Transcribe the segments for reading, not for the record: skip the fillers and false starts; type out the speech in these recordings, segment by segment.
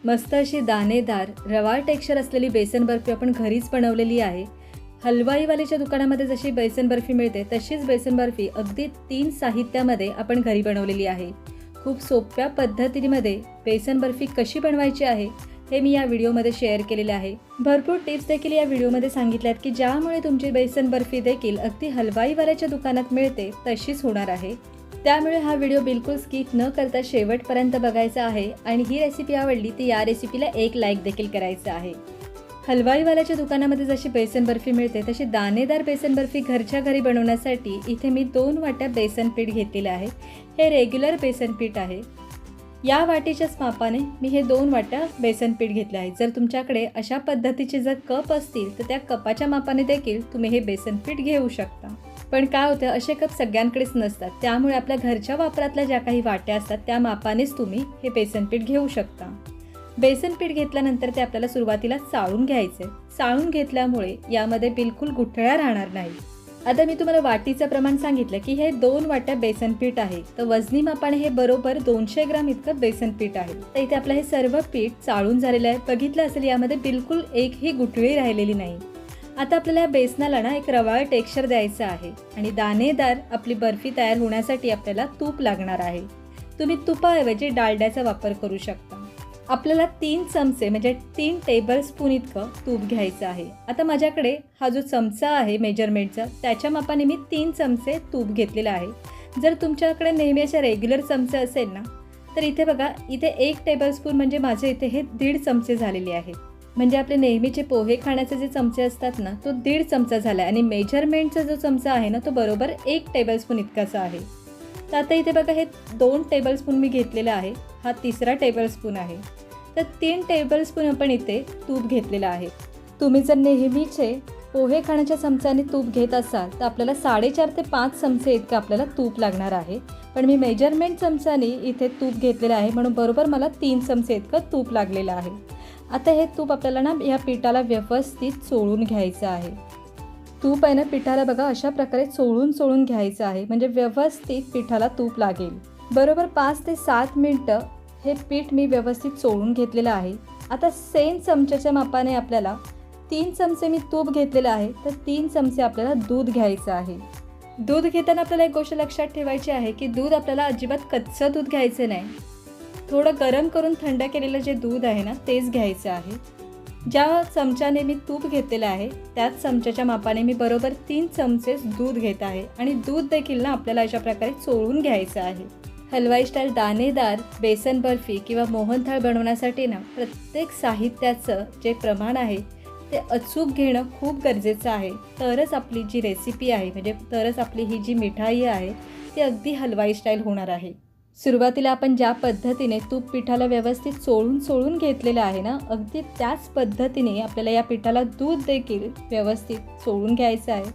मस्त अशी दाणेदार रवाळ टेक्स्चर असलेली बेसन बर्फी आपण घरीच बनवलेली आहे. हलवाईवाल्याच्या दुकानामध्ये जशी बेसन बर्फी मिळते तशीच बेसन बर्फी अगदी 3 साहित्यामध्ये आपण घरी बनवलेली आहे. खूप सोप्या पद्धतीमध्ये बेसन बर्फी कशी बनवायची आहे हे मी या व्हिडिओमध्ये शेअर केलेले आहे. भरपूर टिप्स देखील या व्हिडिओमध्ये सांगितल्यात की ज्यामुळे तुमची बेसन बर्फी देखील अगदी हलवाईवाल्याच्या दुकानात मिळते तशीच होणार आहे. त्यामुळे हा व्हिडिओ बिलकुल स्किप न करता शेवटपर्यंत बघायचा आहे आणि ही रेसिपी आवडली तर या रेसिपीला एक लाईक देखील करायचं आहे. हलवाईवाल्याच्या दुकानामध्ये जशी बेसन बर्फी मिळते तशी दाणेदार बेसन बर्फी घरच्या घरी बनवण्यासाठी इथे मी 2 वाट्या बेसन पीठ घेतलेले आहे. हे रेग्युलर बेसन पीठ आहे. या वाटीच्याच मापाने मी हे 2 वाट्या बेसन पीठ घेतले आहे. जर तुमच्याकडे अशा पद्धतीचे जर कप असतील तर त्या कपाच्या मापाने देखील तुम्ही हे बेसन पीठ घेऊ शकता. पण काय होतं, असे कप सगळ्यांकडेच नसतात. त्यामुळे आपल्या घरच्या वापरातल्या ज्या काही वाट्या असतात त्या मापानेच तुम्ही हे बेसन पीठ घेऊ शकता. बेसन पीठ घेतल्यानंतर ते आपल्याला सुरुवातीला चाळून घ्यायचे. चाळून घेतल्यामुळे यामध्ये बिलकुल गुठळ्या राहणार नाही. आता मी तुम्हाला वाटीचं प्रमाण सांगितलं की हे 2 वाट्या बेसन पीठ आहे, तर वजनी मापाने हे बरोबर 200 ग्राम इतकं बेसन पीठ आहे. तर इथे आपलं हे सर्व पीठ चाळून झालेलं आहे. बघितलं असेल यामध्ये बिलकुल एकही गुठळी राहिलेली नाही. आता आपल्याला या बेसनाला ना एक रवाळ टेक्स्चर द्यायचं आहे आणि दाणेदार आपली बर्फी तयार होण्यासाठी आपल्याला तूप लागणार आहे. तुम्ही तुपाऐवजी डालड्याचा वापर करू शकता. आपल्याला 3 चमचे म्हणजे 3 टेबलस्पून इतकं तूप घ्यायचं आहे. आता माझ्याकडे हा जो चमचा आहे मेजरमेंटचा त्याच्या मापाने मी 3 चमचे तूप घेतलेला आहे. जर तुमच्याकडे नेहमी अशा रेग्युलर चमचे असेल ना तर इथे बघा, इथे 1 टेबलस्पून म्हणजे माझे इथे हे 1.5 चमचे झालेले आहेत. म्हणजे आपले नेहमीचे पोहे खाण्याचे जे चमचे असतात ना तो 1.5 चमचा झाला आणि मेजरमेंटचा जो चमचा आहे ना तो बरोबर 1 टेबलस्पून इतकाचा आहे. तर आता इथे बघा हे 2 टेबलस्पून मी घेतलेला आहे. हा 3रा टेबलस्पून आहे. तर 3 टेबलस्पून आपण इथे तूप घेतलेला आहे. तुम्ही जर नेहमीचे पोहे खाण्याच्या चमच्याने तूप घेत असाल तर आपल्याला 4.5 ते 5 चमचे इतकं आपल्याला तूप लागणार आहे. पण मी मेजरमेंट चमच्याने इथे तूप घेतलेलं आहे म्हणून बरोबर मला 3 चमचे इतकं तूप लागलेलं आहे. आता हे तूप आपल्याला ना या पिठाला व्यवस्थित चोळून घ्यायचं आहे. तूप आहे ना पिठाला बघा अशा प्रकारे चोळून घ्यायचं आहे म्हणजे व्यवस्थित पिठाला तूप लागेल. बरोबर 5 ते 7 मिनटं हे पीठ मी व्यवस्थित चोळून घेतलेलं आहे. आता सेम चमच्याच्या मापाने आपल्याला 3 चमचे मी तूप घेतलेलं आहे तर 3 चमचे आपल्याला दूध घ्यायचं आहे. दूध घेताना आपल्याला एक गोष्ट लक्षात ठेवायची आहे की दूध आपल्याला अजिबात कच्चं दूध घ्यायचं नाही. थोडं गरम करून थंड केलेलं जे दूध आहे ना तेच घ्यायचं आहे. ज्या चमच्याने मी तूप घेतलेलं आहे त्याच चमच्याच्या मापाने मी बरोबर 3 चमचेच दूध घेत आहे आणि दूध देखील ना आपल्याला अशा प्रकारे चोळून घ्यायचं आहे. हलवाई स्टाईल दाणेदार बेसन बर्फी किंवा मोहनथाळ बनवण्यासाठी ना प्रत्येक साहित्याचं जे प्रमाण आहे ते अचूक घेणं खूप गरजेचं आहे. तरच आपली जी रेसिपी आहे म्हणजे तरच आपली ही जी मिठाई आहे ती अगदी हलवाई स्टाईल होणार आहे. सुरुवातीला आपण ज्या पद्धतीने तूप पिठाला व्यवस्थित चोळून घेतलेलं आहे ना अगदी त्याच पद्धतीने आपल्याला या पिठाला दूध देखील व्यवस्थित चोळून घ्यायचं आहे.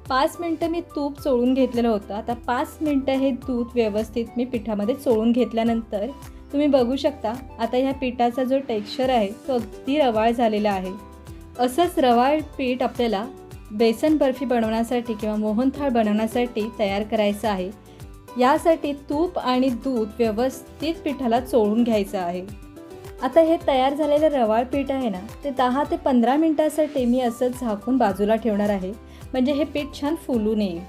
5 मिनटं मी तूप चोळून घेतलेलं होतं. आता 5 मिनटं हे दूध व्यवस्थित मी पिठामध्ये चोळून घेतल्यानंतर तुम्ही बघू शकता आता ह्या पिठाचा जो टेक्स्चर आहे तो अगदी रवाळ झालेला आहे. असंच रवाळ पीठ आपल्याला बेसन बर्फी बनवण्यासाठी किंवा मोहनथाळ बनवण्यासाठी तयार करायचं आहे. यासाठी तूप आणि दूध व्यवस्थित पिठाला चोळून घ्यायचं आहे. आता हे तयार झालेलं रवाळ पीठ आहे ना ते 10 ते 15 मिनटासाठी मी असंच झाकून बाजूला ठेवणार आहे म्हणजे हे पीठ छान फुलून येईल.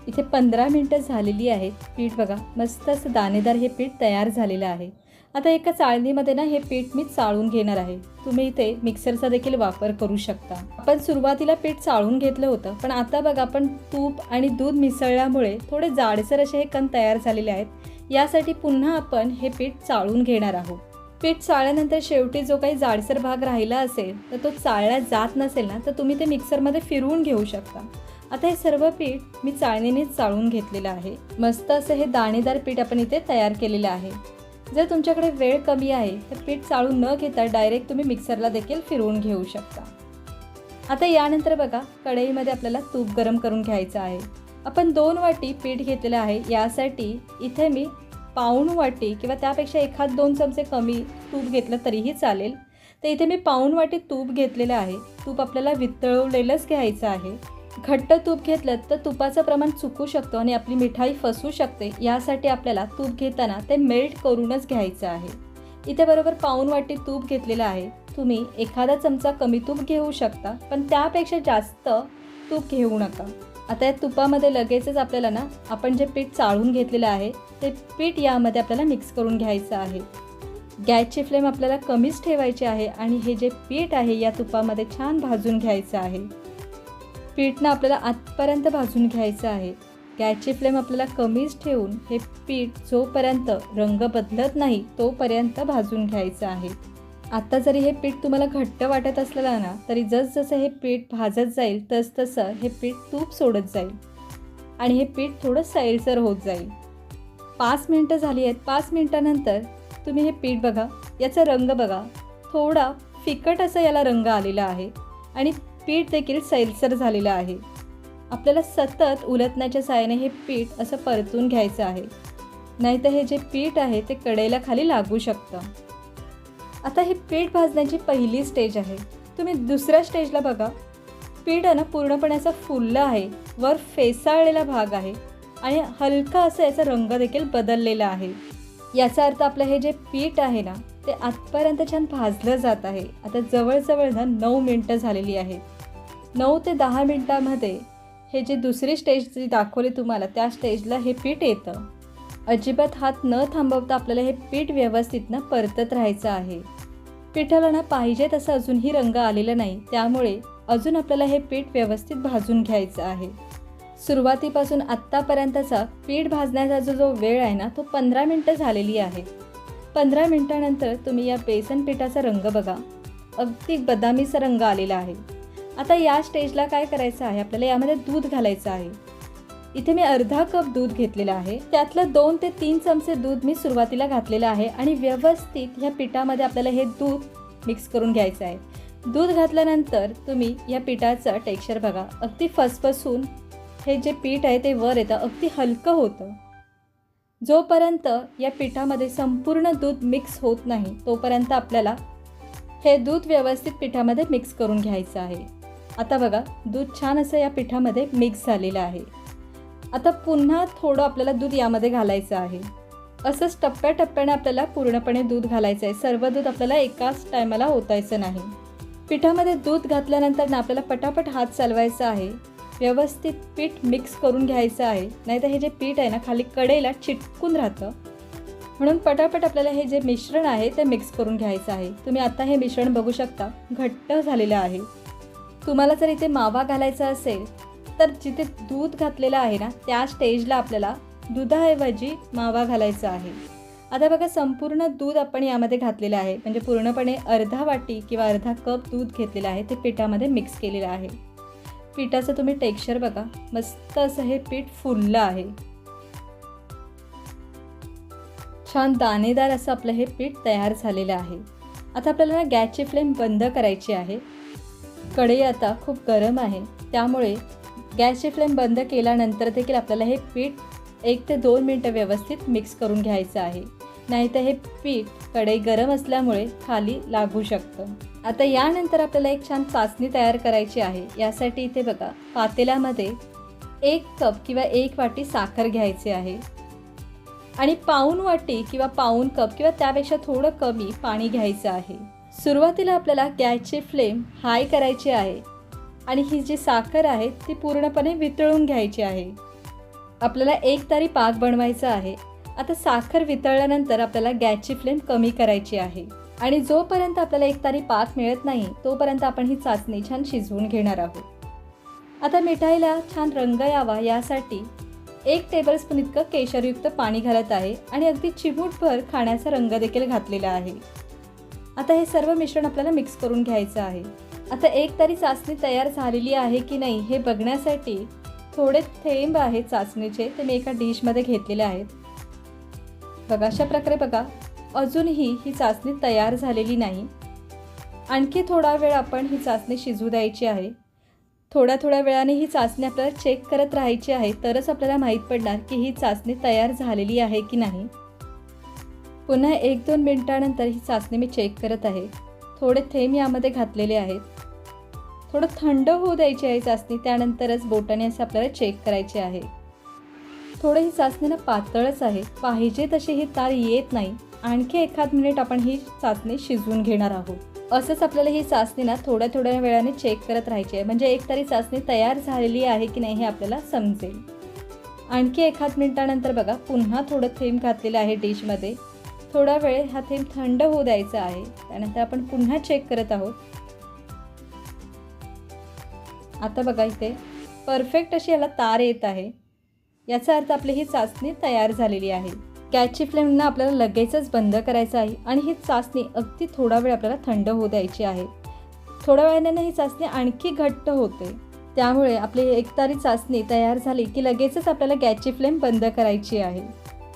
इथे 15 मिनटं झालेली आहेत. पीठ बघा मस्त असं दाणेदार हे पीठ तयार झालेलं आहे. आता एका चाळणीमध्ये ना हे पीठ मी चाळून घेणार आहे. तुम्ही इथे मिक्सरचा देखील वापर करू शकता. आपण सुरुवातीला पीठ चाळून घेतलं होतं पण आता बघा आपण तूप आणि दूध मिसळल्यामुळे थोडे जाडसर असे हे कण तयार झालेले आहेत. यासाठी पुन्हा आपण हे पीठ चाळून घेणार आहोत. पीठ चाळल्यानंतर शेवटी जो काही जाडसर भाग राहिला असेल तर तो चाळला जात नसेल ना तर तुम्ही ते मिक्सरमध्ये फिरवून घेऊ शकता. आता हे सर्व पीठ मी चाळणीनेच चाळून घेतलेलं आहे. मस्त असं हे दाणेदार पीठ आपण इथे तयार केलेलं आहे. जर तुमच्याकडे वेळ कमी आहे तर पीठ चाळून न घेता डायरेक्ट तुम्ही मिक्सरला देखील फिरवून घेऊ शकता. आता यानंतर बघा कढईमध्ये आपल्याला तूप गरम करून घ्यायचं आहे. आपण 2 वाटी पीठ घेतलेलं आहे. यासाठी इथे मी पाऊण वाटी किंवा त्यापेक्षा 1-2 चमचे कमी तूप घेतलं तरीही चालेल. तर इथे मी पाऊण वाटी तूप घेतलेलं आहे. तूप आपल्याला वितळवलेलंच घ्यायचं आहे. घट्ट तूप घेतलं तर तुपाचं प्रमाण चुकू शकतं आणि आपली मिठाई फसू शकते. यासाठी आपल्याला तूप घेताना ते मेल्ट करूनच घ्यायचं आहे. इथे बरोबर पाऊण वाटी तूप घेतलेलं आहे. तुम्ही एखादा चमचा कमी तूप घेऊ शकता, पण त्यापेक्षा जास्त तूप घेऊ नका. आता या तुपामध्ये लगेचच आपल्याला ना आपण जे पीठ चाळून घेतलेलं आहे ते पीठ यामध्ये आपल्याला मिक्स करून घ्यायचं आहे. गॅसची फ्लेम आपल्याला कमीच ठेवायची आहे आणि हे जे पीठ आहे या तुपामध्ये छान भाजून घ्यायचं आहे. पीठ ना आपल्याला आतपर्यंत भाजून घ्यायचं आहे. गॅसची फ्लेम आपल्याला कमीच ठेवून हे पीठ जोपर्यंत रंग बदलत नाही तोपर्यंत भाजून घ्यायचं आहे. आता जरी हे पीठ तुम्हाला घट्ट वाटत असलेलं ना तरी जसजसं हे पीठ भाजत जाईल तसतसं हे पीठ तूप सोडत जाईल आणि हे पीठ थोडं सैलसर होत जाईल. 5 मिनटं झाली आहेत. 5 मिनटानंतर तुम्ही हे पीठ बघा, याचा रंग बघा, थोडा फिकट असा याला रंग आलेला आहे आणि पीठ देखील सैलसर झालेलं आहे. आपल्याला सतत उलटण्याच्या साहाय्याने हे पीठ असं परतून घ्यायचं आहे, नाहीतर हे जे पीठ आहे ते कडेला खाली लागू शकतं. आता हे पीठ भाजण्याची पहिली स्टेज आहे. तुम्ही दुसऱ्या स्टेजला बघा, पीठ आहे ना पूर्णपणे असं फुललं आहे, वर फेसाळलेला भाग आहे आणि हलका असं याचा रंग देखील बदललेला आहे. याचा अर्थ आपलं हे जे पीठ आहे ना ते आतपर्यंत छान भाजलं जात आहे. आता जवळजवळ ना 9 मिनटं झालेली आहेत. 9 ते 10 मिनटामध्ये हे जे दुसरी स्टेज जी दाखवली तुम्हाला त्या स्टेजला हे पीठ येतं. अजिबात हात न थांबवता आपल्याला हे पीठ व्यवस्थित ना परतत राहायचं आहे. पिठाला ना पाहिजे तसं अजूनही रंग आलेला नाही, त्यामुळे अजून आपल्याला हे पीठ व्यवस्थित भाजून घ्यायचं आहे. सुरुवातीपासून आत्तापर्यंतचा पीठ भाजण्याचा जो वेळ आहे ना तो 15 मिनटं झालेली आहे. 15 मिनटानंतर तुम्ही या बेसन पिठाचा रंग बघा, अगदी बदामीचा रंग आलेला आहे. आता या स्टेजला काय करायचं आहे, आपल्याला यामध्ये दूध घालायचं आहे. इथे मी अर्धा कप दूध घेतलेलं आहे. त्यातलं 2 ते 3 चमचे दूध मी सुरुवातीला घातलेलं आहे आणि व्यवस्थित ह्या पिठामध्ये आपल्याला हे दूध मिक्स करून घ्यायचं आहे. दूध घातल्यानंतर तुम्ही या पिठाचं टेक्स्चर बघा, अगदी फसफसून हे जे पीठ आहे ते वर येतं, अगदी हलकं होतं. जोपर्यंत या पिठामध्ये संपूर्ण दूध मिक्स होत नाही तोपर्यंत आपल्याला हे दूध व्यवस्थित पिठामध्ये मिक्स करून घ्यायचं आहे. आता बघा, दूध छान असं या पिठामध्ये मिक्स झालेलं आहे. आता पुन्हा थोडं आपल्याला दूध यामध्ये घालायचं आहे. असंच टप्प्याटप्प्याने आपल्याला पूर्णपणे दूध घालायचं आहे. सर्व दूध आपल्याला एकाच टायमाला ओतायचं नाही. पिठामध्ये दूध घातल्यानंतर ना आपल्याला पटापट हात चालवायचा आहे. व्यवस्थित पीठ मिक्स करून घ्यायचं आहे, नाहीतर हे जे पीठ आहे ना खाली कडेला चिटकून राहतं. म्हणून पटापट आपल्याला हे जे मिश्रण आहे ते मिक्स करून घ्यायचं आहे. तुम्ही आता हे मिश्रण बघू शकता, घट्ट झालेलं आहे. तुम्हाला जर इथे मावा घालायचा असेल तर जिथे दूध घातलेलं आहे ना त्या स्टेजला आपल्याला दुधाऐवजी मावा घालायचा आहे. आता बघा, संपूर्ण दूध आपण यामध्ये घातलेलं आहे, म्हणजे पूर्णपणे अर्धा वाटी किंवा अर्धा कप दूध घेतलेलं आहे ते पिठामध्ये मिक्स केलेलं आहे. पिठाचं तुम्ही टेक्स्चर बघा, मस्त असं हे पीठ फुललं आहे. छान दाणेदार असं आपलं हे पीठ तयार झालेलं आहे. आता आपल्याला ना गॅसची फ्लेम बंद करायची आहे. कढई आता खूप गरम आहे, त्यामुळे गॅसची फ्लेम बंद केल्यानंतर देखील आपल्याला हे पीठ 1 ते 2 मिनटं व्यवस्थित मिक्स करून घ्यायचं आहे, नाहीतर हे पीठ कढई गरम असल्यामुळे खाली लागू शकतं. आता यानंतर आपल्याला एक छान चासणी तयार करायची आहे. यासाठी इथे बघा, पातेल्यामध्ये 1 कप किंवा 1 वाटी साखर घ्यायची आहे आणि पाऊण वाटी किंवा पाऊण कप किंवा त्यापेक्षा थोडं कमी पाणी घ्यायचं आहे. सुरुवातीला आपल्याला गॅसची फ्लेम हाय करायची आहे आणि ही जी साखर आहे ती पूर्णपणे वितळून घ्यायची आहे. आपल्याला एक तारी पाक बनवायचा आहे. आता साखर वितळल्यानंतर आपल्याला गॅसची फ्लेम कमी करायची आहे आणि जोपर्यंत आपल्याला एक तारी पाक मिळत नाही तोपर्यंत आपण ही चाचणी छान शिजवून घेणार आहोत. आता मिठाईला छान रंग यावा यासाठी 1 टेबलस्पून इतकं केशरयुक्त पाणी घालत आहे आणि अगदी चिमूटभर खाण्याचा रंग देखील घातलेला आहे. आता हे सर्व मिश्रण आपल्याला मिक्स करून घ्यायचं आहे. आता एक तारी चाचणी तयार झालेली आहे की नाही हे बघण्यासाठी थोडे थेंब आहेत चाचणीचे, ते मी एका डिशमध्ये घेतलेले आहेत. बघा, अशा प्रकारे बघा, अजूनही ही चाचणी तयार झालेली नाही. आणखी थोडा वेळ आपण ही चाचणी शिजू द्यायची आहे. थोड्या वेळाने ही चाचणी आपल्याला चेक करत राहायची आहे, तरच आपल्याला माहीत पडणार की ही चाचणी तयार झालेली आहे की नाही. पुन्हा 1-2 मिनिटानंतर ही चाचणी मी चेक करत आहे. थोडे थेंब यामध्ये घातलेले आहेत. थोडं थंड होऊ द्यायची आहे चाचणी, त्यानंतरच बोटाने असं आपल्याला चेक करायचे आहे. थोडं ही चाचणी ना पातळच आहे, पाहिजे तशी ही तार येत नाही, आणखी एखाद मिनिट आपण ही चाचणी शिजवून घेणार आहोत। असंच आपल्याला ही चाचणी ना थोड्या थोड्या वेळाने चेक करत राहायची आहे, म्हणजे एक तरी चाचणी तयार झालेली आहे की नाही हे आपल्याला समजेल। आणखी एखाद मिनिटानंतर बघा पुन्हा थोडं थेंब घातलेलं आहे डिशमध्ये। थोडा वेळ हा थेंब थंड होऊ द्यायचा आहे, त्यानंतर आपण पुन्हा चेक करत आहोत। आता बघा इथे परफेक्ट अशी याला तार येत आहे, याचा अर्थ आपली ही चाचणी तयार झालेली आहे। गॅसची फ्लेम ना आपल्याला लगेचच बंद करायचं आहे आणि ही चाचणी अगदी थोडा वेळ आपल्याला थंड होऊ द्यायची आहे। थोड्या वेळाने ही चाचणी आणखी घट्ट होते, त्यामुळे आपली एकतारी चाचणी तयार झाली की लगेचच आपल्याला गॅसची फ्लेम बंद करायची आहे।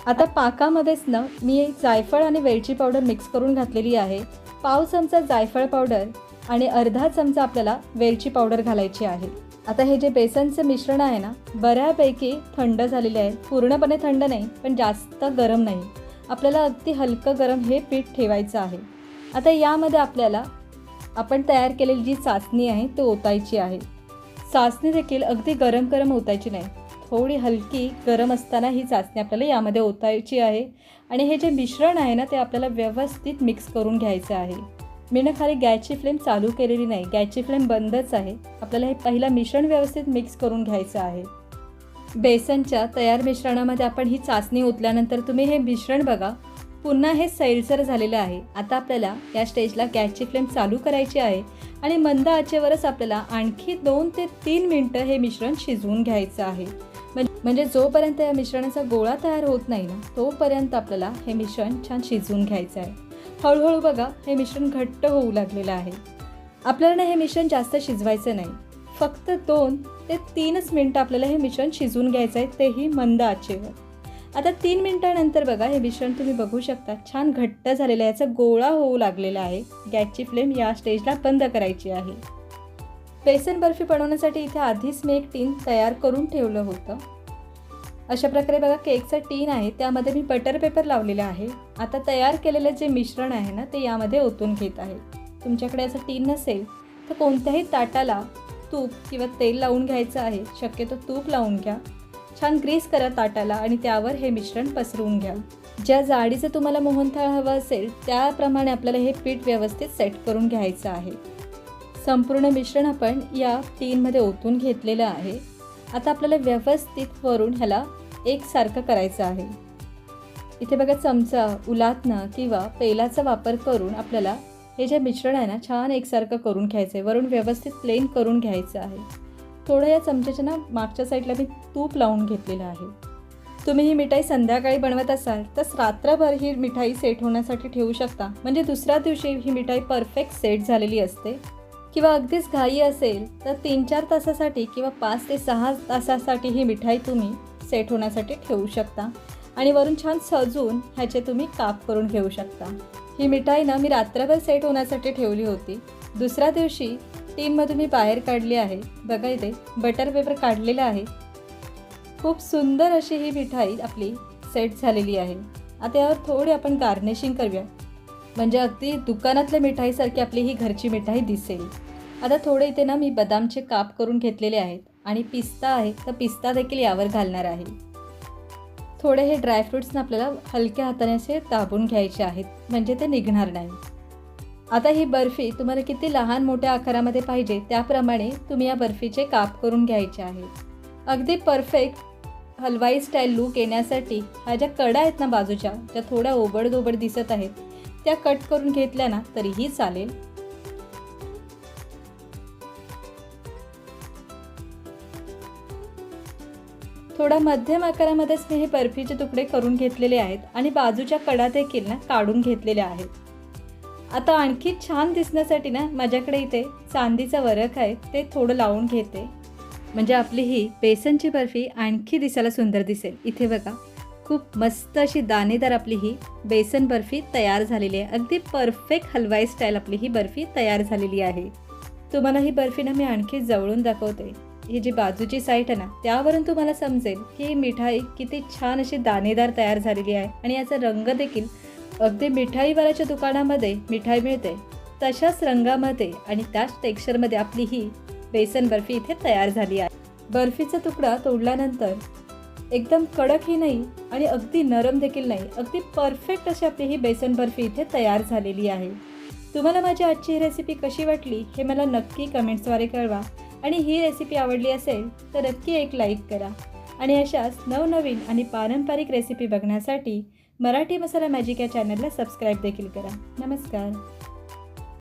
आता पाकामध्येच ना मी जायफळ आणि वेलची पावडर मिक्स करून घातलेली आहे। पाव चमचा जायफळ पावडर आणि अर्धा चमचा आपल्याला वेलची पावडर घालायची आहे। आता हे जे बेसनचं मिश्रण आहे ना बऱ्यापैकी थंड झालेले आहे, पूर्णपणे थंड नाही पण जास्त गरम नाही, आपल्याला अगदी हलकं गरम हे पीठ ठेवायचं आहे। आता यामध्ये आपल्याला आपण तयार केलेली जी चाचणी आहे ती ओतायची आहे। चाचणी देखील अगदी गरम गरम ओतायची नाही, थोडी हलकी गरम असताना ही चाचणी आपल्याला यामध्ये ओतायची आहे आणि हे जे मिश्रण आहे ना ते आपल्याला व्यवस्थित मिक्स करून घ्यायचं आहे। मी ना खाली गॅसची फ्लेम चालू केलेली नाही, गॅसची फ्लेम बंदच आहे। आपल्याला हे पहिला मिश्रण व्यवस्थित मिक्स करून घ्यायचं आहे। बेसनच्या तयार मिश्रणामध्ये आपण ही चाचणी ओतल्यानंतर तुम्ही हे मिश्रण बघा पुन्हा हे सैलसर झालेलं आहे। आता आपल्याला या स्टेजला गॅसची फ्लेम चालू करायची आहे आणि मंद आचेवरच आपल्याला आणखी 2 ते 3 मिनिटं हे मिश्रण शिजवून घ्यायचं आहे। म्हणजे जोपर्यंत या मिश्रणाचा गोळा तयार होत नाही ना तोपर्यंत आपल्याला हे मिश्रण छान शिजवून घ्यायचं आहे। हळूहळू बघा हे मिश्रण घट्ट होऊ लागलेलं आहे। आपल्याला ना हे मिश्रण जास्त शिजवायचं नाही, फक्त 2 ते 3 मिनिटं आपल्याला हे मिश्रण शिजवून घ्यायचं आहे, तेही मंद आचेवर। आता 3 मिनिटांनंतर बघा हे मिश्रण तुम्ही बघू शकता छान घट्ट झालेलं आहे, याचा गोळा होऊ लागलेला आहे। गॅसची फ्लेम या स्टेजला बंद करायची आहे। बेसन बर्फी बनवण्यासाठी इथे आधीच मी एक टीन तयार करून ठेवलं होतं। अशा प्रकारे बघा केकचा टीन आहे, त्यामध्ये मी बटर पेपर लावलेला आहे। आता तयार केलेलं जे मिश्रण आहे ना ते यामध्ये ओतून घेत आहे। तुमच्याकडे असं टीन नसेल तर कोणत्याही ताटाला तूप किंवा तेल लावून घ्यायचं आहे, शक्यतो तूप लावून घ्या। छान ग्रीस करा ताटाला आणि त्यावर हे मिश्रण पसरवून घ्या। ज्या जाडीचं तुम्हाला मोहनथाळ हवं असेल त्याप्रमाणे आपल्याला हे पीठ व्यवस्थित सेट करून घ्यायचं आहे। संपूर्ण मिश्रण आपण या टीनमध्ये ओतून घेतलेलं आहे। आता आपल्याला व्यवस्थित वरून ह्याला एकसारखं करायचं आहे। इथे बघा चमचा, उलाटणं किंवा पेलाचा वापर करून आपल्याला हे जे मिश्रण आहे ना छान एकसारखं करून घ्यायचं आहे, वरून व्यवस्थित प्लेन करून घ्यायचं आहे। थोडं या चमच्याच्या ना मागच्या साईडला मी तूप लावून घेतलेलं आहे। तुम्ही ही मिठाई संध्याकाळी बनवत असाल तर रात्रभर ही मिठाई सेट होण्यासाठी ठेवू शकता, म्हणजे दुसऱ्या दिवशी ही मिठाई परफेक्ट सेट झालेली असते। किंवा अगदीच घाई असेल तर 3-4 तासासाठी किंवा 5 ते 6 तासासाठी ही मिठाई तुम्ही सेट होण्यासाठी ठेवू शकता आणि वरून छान सजवून ह्याचे तुम्ही काप करून घेऊ शकता। ही मिठाई ना मी रात्रभर सेट होण्यासाठी ठेवली होती, दुसऱ्या दिवशी टीनमधून मी बाहेर काढली आहे। बघा इथे बटर पेपर काढलेला आहे। खूप सुंदर अशी ही मिठाई आपली सेट झालेली आहे। आता यावर थोडी आपण गार्निशिंग करूया, म्हणजे अगदी दुकानातल्या मिठाईसारखी आपली ही घरची मिठाई दिसेल। आता थोडे इथे ना मी बदामचे काप करून घेतलेले आहेत आणि पिस्ता आहे तर पिस्ता देखील यावर घालणार आहे। थोडे हे ड्रायफ्रूट्सना आपल्याला हलक्या हाताने असे दाबून घ्यायचे आहेत, म्हणजे ते निघणार नाही। आता ही बर्फी तुम्हाला किती लहान मोठ्या आकारामध्ये पाहिजे त्याप्रमाणे तुम्ही या बर्फीचे काप करून घ्यायचे आहेत। अगदी परफेक्ट हलवाई स्टाईल लूक येण्यासाठी ह्या ज्या कडा आहेत ना बाजूच्या, ज्या थोड्या ओबडधोबड दिसत आहेत त्या कट करून घेतल्या ना तरीही चालेल। थोडा मध्यम आकारामध्येच मी हे बर्फीचे तुकडे करून घेतलेले आहेत आणि बाजूच्या कडा देखील ना काढून घेतलेल्या आहेत। आता आणखी छान दिसण्यासाठी ना माझ्याकडे इथे चांदीचा वरख आहे, ते थोडं लावून घेते, म्हणजे आपली ही बेसनची बर्फी आणखी दिसायला सुंदर दिसेल। इथे बघा खूप मस्त अशी दाणेदार आपली ही बेसन बर्फी तयार झालेली आहे। अगदी परफेक्ट हलवाई स्टाईल आपली ही बर्फी तयार झालेली आहे। तुम्हाला ही बर्फी ना मी आणखी जवळून दाखवते। ही जी बाजूची साईड आहे ना त्यावरून तुम्हाला समजेल की ही मिठाई किती छान अशी दाणेदार तयार झालेली आहे आणि याचा रंग देखील अगदी मिठाईवाल्याच्या दुकानामध्ये मिठाई मिळते तशाच रंगामध्ये आणि त्याच टेक्स्चरमध्ये आपली ही बेसन बर्फी इथे तयार झाली आहे। बर्फीचा तुकडा तोडल्यानंतर एकदम कडकही नाही आणि अगदी नरम देखील नाही, अगदी परफेक्ट अशी आपली ही बेसन बर्फी इथे तयार झालेली आहे. तुम्हाला माझी आजची ही रेसिपी कशी वाटली हे मला नक्की कमेंट्सद्वारे कळवा आणि ही रेसिपी आवडली असेल तर नक्की एक लाईक करा आणि अशाच नवनवीन आणि पारंपरिक रेसिपी बघण्यासाठी मराठी मसाला मॅजिक या चॅनलला सबस्क्राईब देखील करा. नमस्कार.